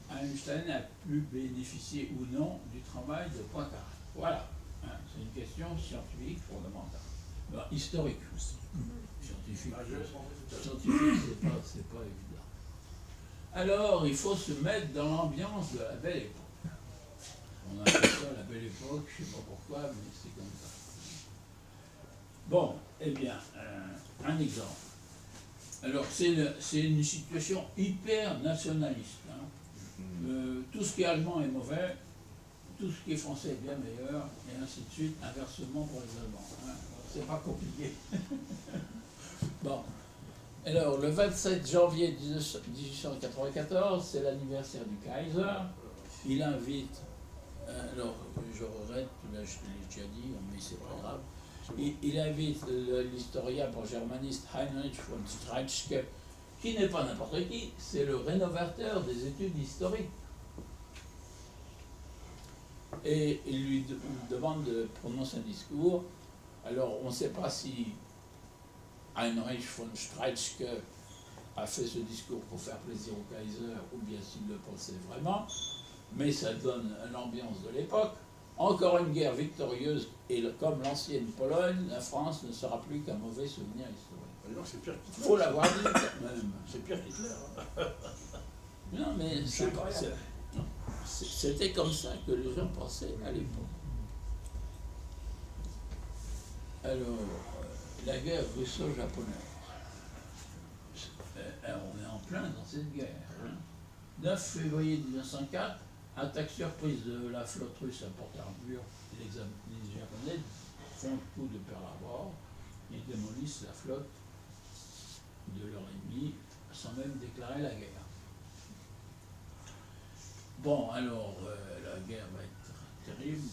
Einstein a pu bénéficier ou non du travail de Poincaré? Voilà, hein, c'est une question scientifique fondamentale. Ben, historique. Scientifique, c'est pas évident. Alors, il faut se mettre dans l'ambiance de la belle époque. On appelle ça la belle époque, je ne sais pas pourquoi, mais c'est comme ça. Bon, eh bien, un exemple. Alors, c'est une situation hyper nationaliste. Hein. Tout ce qui est allemand est mauvais, tout ce qui est français est bien meilleur, et ainsi de suite, inversement pour les Allemands. Hein. C'est pas compliqué. Bon. Alors, le 27 janvier 1894, c'est l'anniversaire du Kaiser. Il invite, alors je regrette, là je te l'ai déjà dit, mais c'est pas grave. Il invite l'historien germaniste Heinrich von Streitschke, qui n'est pas n'importe qui, c'est le rénovateur des études historiques. Et il lui demande de prononcer un discours. Alors, on ne sait pas si Heinrich von Streitschke a fait ce discours pour faire plaisir au Kaiser ou bien s'il le pensait vraiment, mais ça donne l'ambiance de l'époque. Encore une guerre victorieuse, et comme l'ancienne Pologne, la France ne sera plus qu'un mauvais souvenir historique. Non, c'est pire Il qu'Hitler. faut l'avoir dit quand même. C'est pire qu'Hitler. Hein. Non, mais c'était comme ça que les gens pensaient à l'époque. Alors, la guerre russo-japonaise. On est en plein dans cette guerre. Hein. 9 février 1904, attaque surprise de la flotte russe à Port-Arthur. Les Japonais font le coup de Pearl Harbor. Ils démolissent la flotte de leur ennemi sans même déclarer la guerre. Bon, alors, la guerre va être terrible.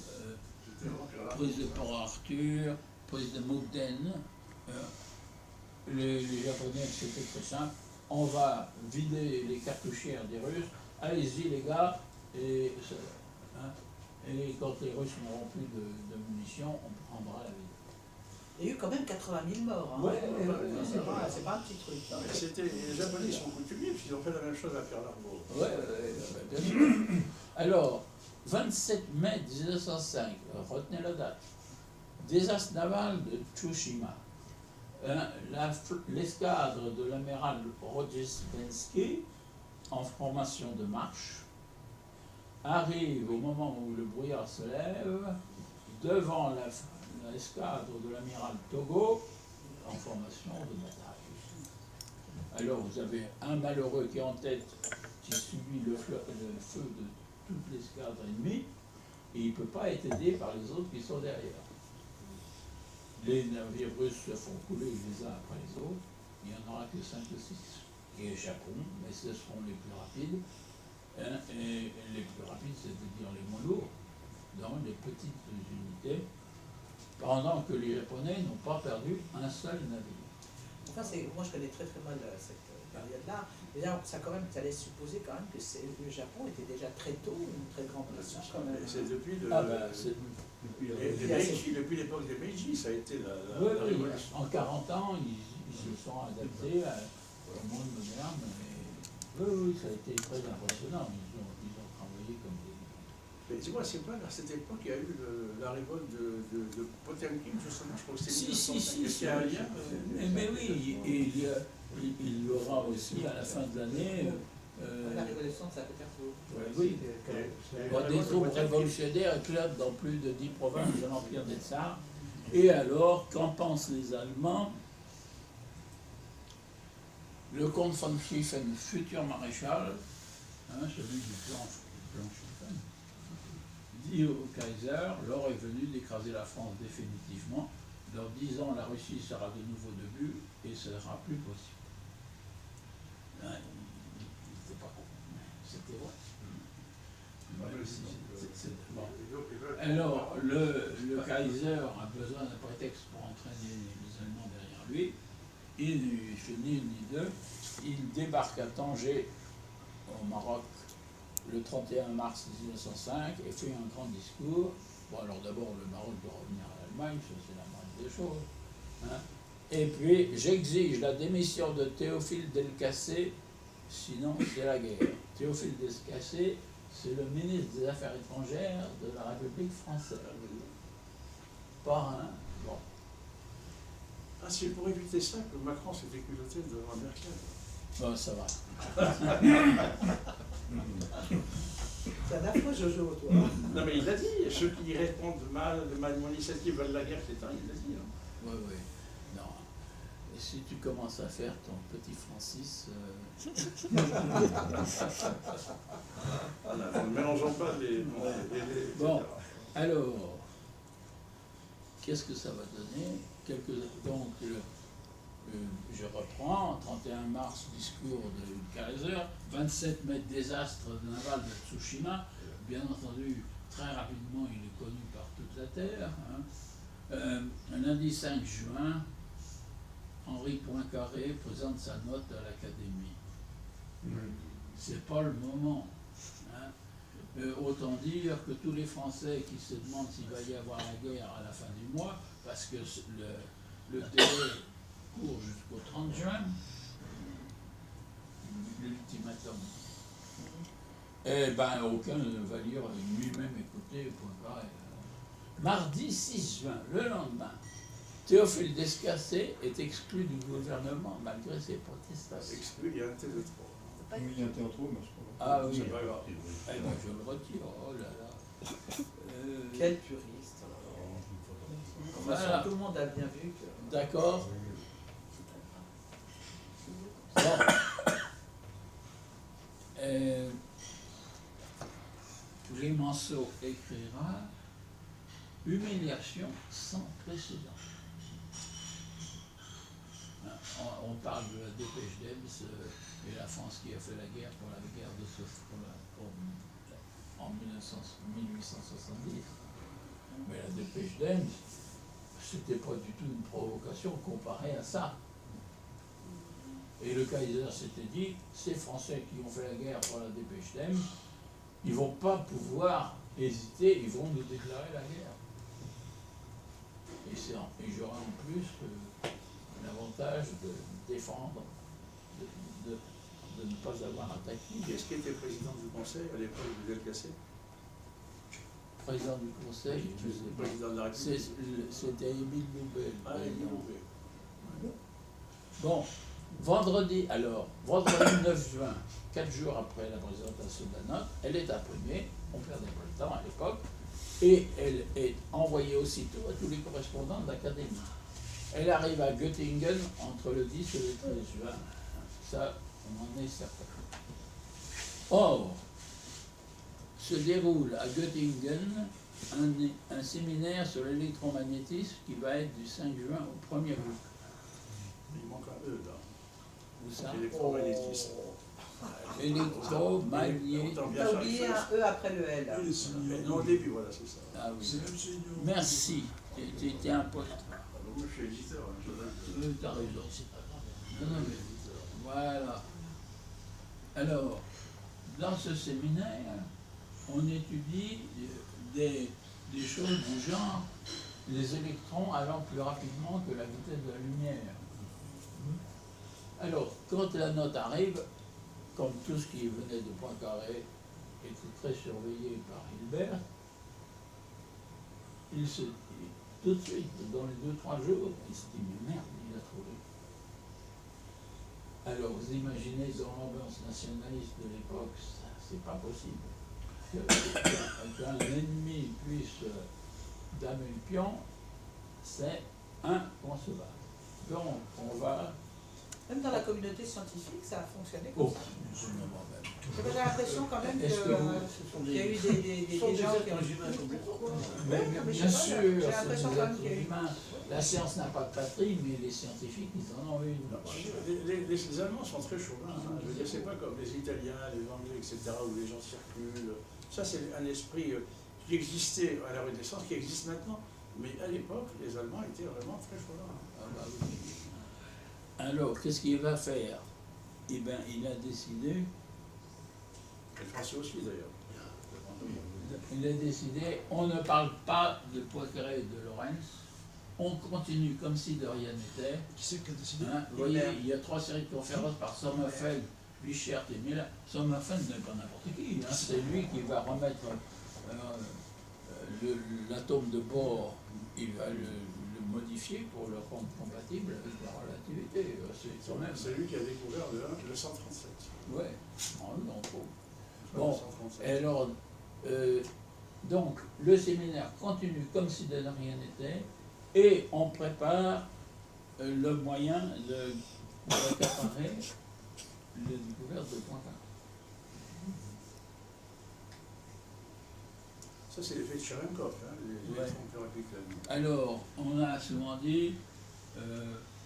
Prise de Port-Arthur, prise de Mukden. Les Japonais, c'était très simple. On va vider les cartouchières des Russes. Allez-y, les gars. Et quand les Russes n'auront plus de munitions, on prendra la ville. Il y a eu quand même 80 000 morts. Hein. Ouais, c'est pas un petit truc. Hein. Les Japonais sont coutumiers, puis ils ont fait la même chose à Pearl Harbor. Ouais, bien sûr. Alors, 27 mai 1905, retenez la date. Désastre naval de Tsushima. L'escadre de l'amiral Rojestvensky, en formation de marche, arrive au moment où le brouillard se lève devant l'escadre de l'amiral Togo en formation de bataille. Alors vous avez un malheureux qui est en tête, qui subit le feu de toute l'escadre ennemie, et il ne peut pas être aidé par les autres qui sont derrière. Les navires russes se font couler les uns après les autres, il n'y en aura que 5 ou 6 qui échapperont, mais ce seront les plus rapides. Hein, et les plus rapides, c'est-à-dire les moins lourds, dans les petites unités, pendant que les Japonais n'ont pas perdu un seul navire. Enfin, moi je connais très très mal cette période-là. D'ailleurs, ça laisse supposer quand même que le Japon était déjà très tôt une très grande nation quand même. C'est depuis depuis l'époque des Meiji, ça a été la révolution. En 40 ans, ils se sont adaptés au monde moderne. Oui, ça a été très impressionnant. Ils ont travaillé comme des... Mais dis-moi, c'est pas à cette époque qu'il y a eu la révolte de Potemkin, justement, je crois que c'était 1905. Est-ce qu'il y a un lien Mais oui, il y aura aussi à la fin de l'année... la révolution de Saint-Pétersbourg. Oui, des troupes révolutionnaires éclatent dans plus de 10 provinces de l'Empire des Tsars. Et alors, qu'en pensent les Allemands? Le comte von Schlieffen, futur maréchal, celui du plan Schlieffen, dit au Kaiser, l'heure est venue d'écraser la France définitivement. Dans 10 ans, la Russie sera de nouveau debout et ce sera plus possible. Il n'était pas con, mais c'était vrai. Alors, le Kaiser a besoin d'un prétexte pour entraîner les Allemands derrière lui. Il ne fait ni une ni deux. Il débarque à Tanger, au Maroc, le 31 mars 1905 et fait un grand discours. Bon, alors d'abord, le Maroc doit revenir à l'Allemagne, ça c'est la moindre des choses. Hein. Et puis, j'exige la démission de Théophile Delcassé, sinon c'est la guerre. Théophile Delcassé, c'est le ministre des Affaires étrangères de la République française. Parrain, bon. Ah, c'est pour éviter ça que Macron s'est fait culotter devant Merkel. Bon, ça va. C'est un affreux Jojo, toi. Non, mais il l'a dit, ceux qui répondent mal de ma initiative veulent la guerre, etc. Il l'a dit. Hein. Oui. Non. Et si tu commences à faire ton petit Francis. Ne mélangeons pas les Bon, alors, qu'est-ce que ça va donner? Donc, je reprends, 31 mars, discours de Kaiser, 27 mai, désastre naval de Tsushima. Bien entendu, très rapidement, il est connu par toute la Terre. Hein. Lundi 5 juin, Henri Poincaré présente sa note à l'Académie. C'est pas le moment. Hein. Autant dire que tous les Français qui se demandent s'il va y avoir la guerre à la fin du mois, parce que le délai court jusqu'au 30 juin, l'ultimatum. Eh ben, aucun ne va lire lui-même écouter Poincaré. Mardi 6 juin, le lendemain, Théophile Descassés est exclu du gouvernement malgré ses protestations. Exclu, il y a un T de trop. Oui, il y a un théâtre, mais je crois. Ah oui, C'est pas grave. eh ben, je le retire, oh là là. Quel puriste. Voilà. Tout le monde a bien vu que. D'accord. Bon. Clémenceau écrira humiliation sans précédent. On parle de la dépêche d'Ems et la France qui a fait la guerre pour la guerre de en 1870. Mais la dépêche d'Ems, c'était pas du tout une provocation comparée à ça. Et le Kaiser s'était dit, ces Français qui ont fait la guerre pour la dépêche d'Ems, ils ne vont pas pouvoir hésiter, ils vont nous déclarer la guerre. Et j'aurai en plus l'avantage de défendre, de ne pas avoir attaqué. Qu'est-ce qui était président du Conseil à l'époque de Delcassé? Président du Conseil, je sais pas. Président de la République. C'était Émile Loubet. Ah, Émile Loubet. Bon, vendredi 9 juin, 4 jours après la présentation de la note, elle est imprimée, on perdait pas le temps à l'époque, et elle est envoyée aussitôt à tous les correspondants de l'Académie. Elle arrive à Göttingen entre le 10 et le 13 juin. Ça, on en est certain. Or, se déroule à Göttingen un séminaire sur l'électromagnétisme qui va être du 5 juin au 1er août. Il manque un E là. Où ça? Électromagnétisme. Électromagnétisme. T'as oublié un E après le L. Et les signaux. Non, au début, voilà, c'est ça. Ah oui. C'est même signaux. Merci. Tu étais un pote. Moi, je suis éditeur. T'as raison. Non, non, mais voilà. Alors, dans ce séminaire, on étudie des choses du genre les électrons allant plus rapidement que la vitesse de la lumière. Alors, quand la note arrive, comme tout ce qui venait de Poincaré était très surveillé par Hilbert, tout de suite, dans les 2-3 jours, il se dit, mais merde, il a trouvé. Alors, vous imaginez, dans l'ambiance nationaliste de l'époque, c'est pas possible. Qu'un ennemi puisse damer le pion, c'est inconcevable. Donc, on va... Même dans la communauté scientifique, ça a fonctionné comme Oh, ça. absolument même. J'ai l'impression quand même Est-ce que qu'il y a eu des gens qui ont... Mais mais je bien sais pas, sûr, j'ai c'est l'impression des quand même êtres qu'il y a eu- humains. La science n'a pas de patrie, mais les scientifiques, ils en ont une. Les Allemands sont très chauvins. Hein. Je veux dire, c'est pas comme les Italiens, les Anglais, etc., où les gens circulent. Ça, c'est un esprit qui existait à la Renaissance, qui existe maintenant. Mais à l'époque, les Allemands étaient vraiment très chauvins. Ah bah oui. Alors, qu'est-ce qu'il va faire? Eh bien, il a décidé, Et le Français aussi, d'ailleurs. on ne parle pas de Poincaré et de Lorentz, on continue comme si de rien n'était. Qui c'est qui a décidé? Hein, vous voyez, il y a 3 séries de conférences par Sommerfeld, Wiechert et Miller. Sommerfeld n'est pas n'importe qui, hein, c'est lui qui va remettre l'atome de Bohr, il va le modifier pour le rendre compatible avec la relativité. C'est quand même... C'est lui qui a découvert le 137. Ouais, en trop. Le Bon, 137. et alors, donc, le séminaire continue comme si de rien n'était, et on prépare le moyen de préparer la découverte de Poincaré. Ça, c'est l'effet de Cherenkov, hein, les électrons plus rapides que la lumière. Alors, on a souvent dit,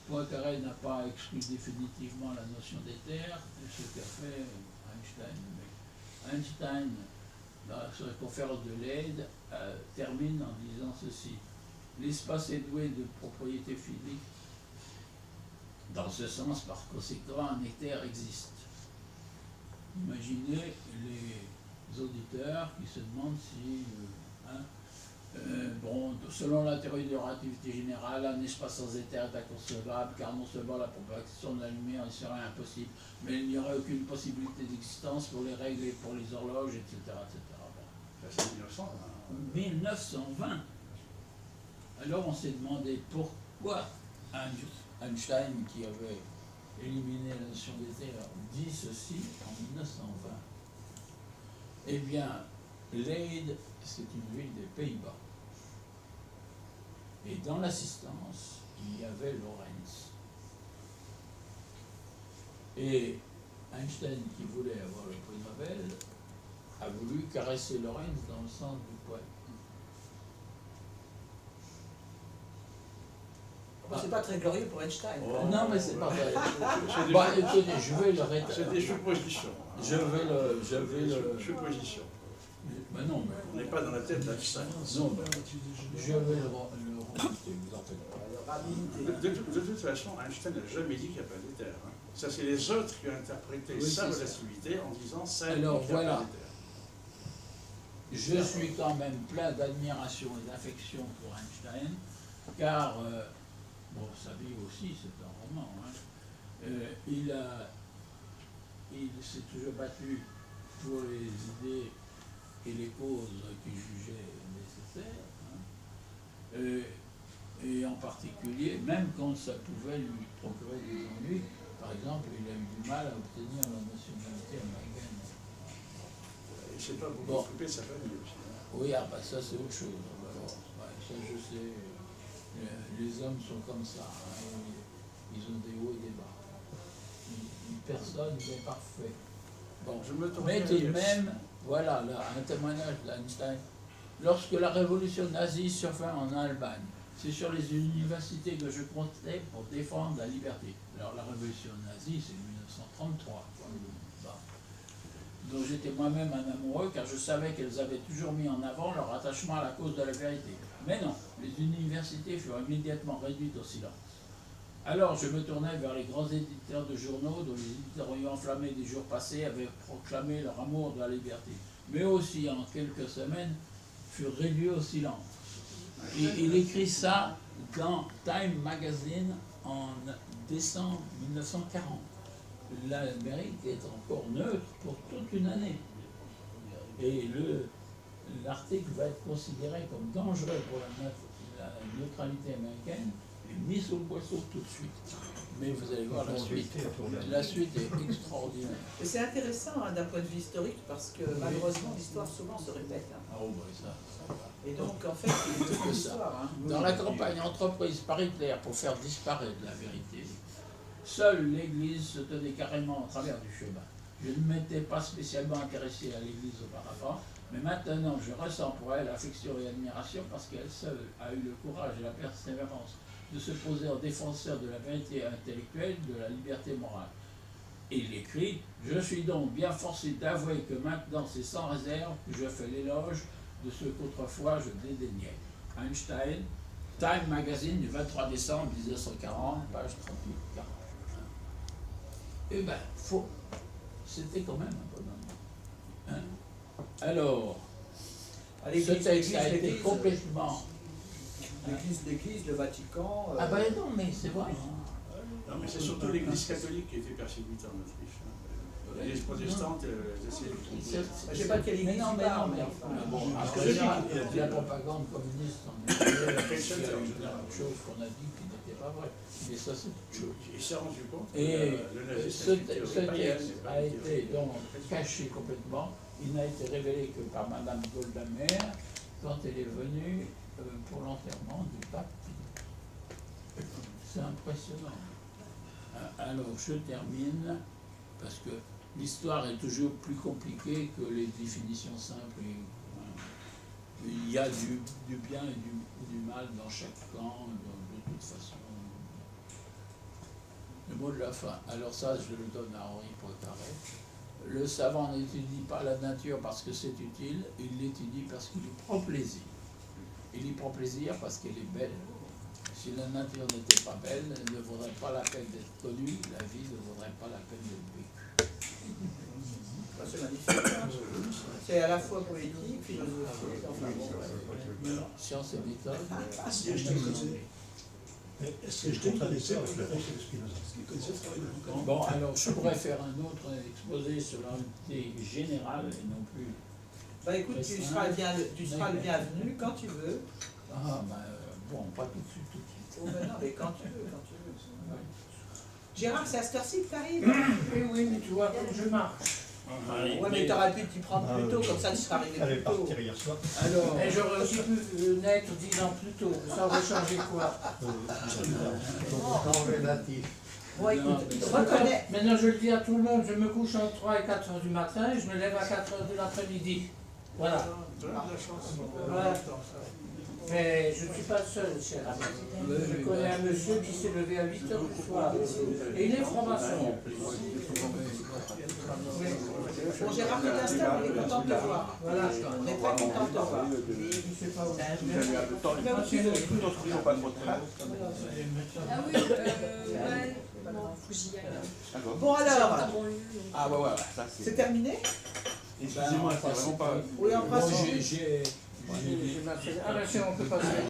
Poincaré n'a pas exclu définitivement la notion d'éther, ce qu'a fait Einstein. Mais Einstein, dans sa conférence de Leyde, termine en disant ceci: l'espace est doué de propriétés physiques. Dans ce sens, par conséquent, un éther existe. Imaginez les auditeurs qui se demandent si Bon, selon la théorie de relativité générale, un espace sans éther est inconcevable, car non seulement la propagation de la lumière y serait impossible, mais il n'y aurait aucune possibilité d'existence pour les règles et pour les horloges, etc. etc. Bon. Ça, c'est 1900. 1920. Alors on s'est demandé pourquoi Einstein, qui avait éliminé la notion d'éther, dit ceci en 1920. Eh bien, Leyde, c'est une ville des Pays-Bas. Et dans l'assistance, il y avait Lorentz. Et Einstein, qui voulait avoir le prix Nobel, a voulu caresser Lorentz dans le sens du poil. C'est pas très glorieux pour Einstein. Oh. Non, mais c'est pas vrai. C'est Bah, écoutez, je vais le rétablir. C'est des suppositions. Je vais le. Suppositions. Ben non, mais. On n'est pas dans la tête d'Einstein. Non, mais je vais le remonter, vous en faites pas. De toute façon, Einstein n'a jamais dit qu'il n'y a pas d'éther. Hein. Ça, c'est les autres qui ont interprété Oui, sa c'est relativité en disant ça. Alors, qu'il n'y a voilà. pas d'éther. Je suis quand même plein d'admiration et d'affection pour Einstein, car, bon, sa vie aussi, c'est un roman, hein. Il s'est toujours battu pour les idées et les causes qu'il jugeait nécessaires, hein. Et en particulier, même quand ça pouvait lui procurer des ennuis, par exemple, il a eu du mal à obtenir la nationalité américaine. Il ne s'est pas beaucoup Bon. occupé de sa famille aussi. Hein. Oui, ah bah ça c'est autre chose. Alors, ouais, ça je sais, les hommes sont comme ça, hein, ils ont des hauts et des bas. Personne n'est parfait. Bon, Je me tourne mais vers tout de les- même, voilà là, un témoignage d'Einstein. Lorsque la révolution nazie survint en Allemagne, c'est sur les universités que je comptais pour défendre la liberté. Alors la révolution nazie, c'est 1933. Bon. Donc j'étais moi-même un amoureux, car je savais qu'elles avaient toujours mis en avant leur attachement à la cause de la vérité. Mais non, les universités furent immédiatement réduites au silence. Alors je me tournai vers les grands éditeurs de journaux, dont les éditoriaux enflammés des jours passés avaient proclamé leur amour de la liberté. Mais aussi, en quelques semaines, furent réduits au silence. Il écrit ça dans Time Magazine en décembre 1940. L'Amérique est encore neutre pour toute une année. Et l'article va être considéré comme dangereux pour la neutralité américaine et mis sous le boisseau tout de suite. Mais vous allez voir la suite. La suite est extraordinaire. Et c'est intéressant hein, d'un point de vue historique parce que malheureusement l'histoire souvent se répète. Hein. Ah oh, bah, ça va. Et donc en fait, il est toute l'histoire. Hein. Dans la campagne entreprise par Hitler pour faire disparaître la vérité, seule l'Église se tenait carrément en travers du chemin. Je ne m'étais pas spécialement intéressé à l'Église auparavant, mais maintenant je ressens pour elle affection et admiration parce qu'elle seule a eu le courage et la persévérance de se poser en défenseur de la vérité intellectuelle, de la liberté morale. Et il écrit « Je suis donc bien forcé d'avouer que maintenant c'est sans réserve que je fais l'éloge de ce qu'autrefois je dédaignais. » Einstein, Time Magazine du 23 décembre 1940, page 38-40. Eh bien, faux. C'était quand même un bonhomme. Hein? Alors, À ce l'église, texte a été l'église, complètement... l'église, le Vatican. Ah ben non, mais c'est vrai. Non, mais c'est surtout l'Église catholique qui a été persécutée en Autriche. Hein. L'Église protestante, essayaient de contrôler. Je sais pas quelle Mais église non, il mais parle, non, mais enfin. bon, Je après dis ça, qu'il y a la des- propagande communiste en est il y a eu une chose qu'on a dit qui n'était pas vraie. Mais ça, c'est autre chose. Il s'est rendu compte que Et le nazisme ce était une théorie païenne, texte c'est pas a une théorie. été donc caché complètement. Il n'a été révélé que par Madame Golda Meir quand elle est venue pour l'enterrement du pape. C'est impressionnant. Alors je termine parce que l'histoire est toujours plus compliquée que les définitions simples. Il y a du bien et du mal dans chaque camp, de toute façon. Le mot de la fin. Alors ça, je le donne à Henri Poincaré. Le savant n'étudie pas la nature parce que c'est utile, il l'étudie parce qu'il y prend plaisir. Il y prend plaisir parce qu'elle est belle. Si la nature n'était pas belle, elle ne vaudrait pas la peine d'être connue, la vie ne vaudrait pas la peine d'être vécue. C'est magnifique. Hein, C'est à la fois poétique, philosophique, enfin bon, ouais. Science et méthode. Ah, si, je t'ai connaissé. Est-ce que je t'ai connaissé parce que Bon, alors je pourrais faire un autre exposé sur l'unité générale et non plus. Bah écoute, tu seras le bienvenu quand tu veux. Ah, ben, bon, pas tout de suite, tout de suite. Oh, ben non, mais quand tu veux, quand tu veux. Ouais. Gérard, c'est à cette heure-ci que t'arrives? Oui, mais tu vois, comme je marche. Ouais, mais t'aurais pu t'y prendre plus tôt, comme ça tu serais arrivé Elle est plus tôt. partie hier soir. Alors, Et j'aurais aussi pu naître 10 ans plus tôt. Ça aurait changé quoi? En relatif. Bon, écoute, Non, reconnais. Maintenant, je le dis à tout le monde, je me couche entre 3 et 4 heures du matin et je me lève à 4 heures de l'après-midi. Voilà. Voilà. Mais je ne suis pas seul, cher ami. Je connais un monsieur qui s'est levé à 8 heures du soir. Et il est franc-maçon. Bon, Gérard, tu t'installes, on est content de te voir. Voilà. On est très content de te voir. Je sais pas où. Ah oui, ouais, bon, faut que j'y aille. Bon alors, Ah, ouais, ouais, ça c'est. c'est terminé? Excusez-moi, c'est vraiment pas. Oui, en bon, principe. j'ai Ah ben si, on peut passer.